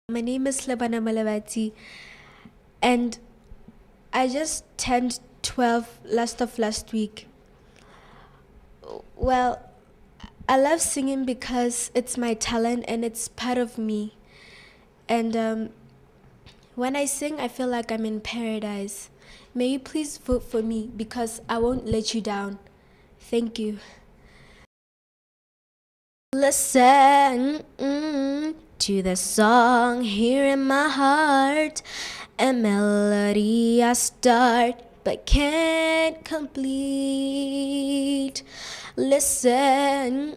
My name is Lebone Molebatsi, and I just turned 12 last week. Well, I love singing because it's my talent and it's part of me. And when I sing, I feel like I'm in paradise. May you please vote for me because I won't let you down. Thank you. Listen to the song here in my heart, a melody I start but can't complete. Listen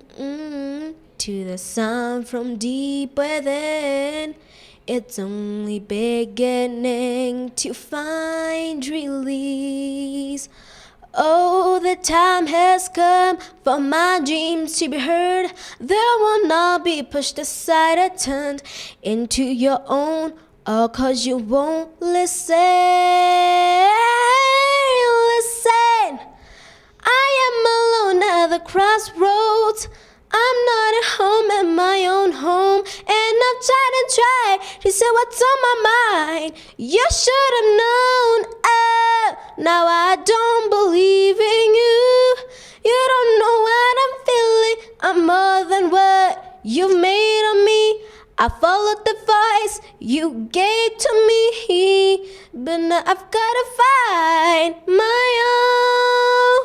to the sound from deep within. It's only beginning to find release. Oh, the time has come for my dreams to be heard. They will not be pushed aside or turned into your own, all 'cause you won't listen. Listen, I am alone at the crossroads. I'm not at home at my own home, and I've tried to say what's on my mind. You should have known. Oh, now I don't believe in you. You don't know what I'm feeling. I'm more than what you've made of me. I followed the voice you gave to me, but now I've gotta find my own.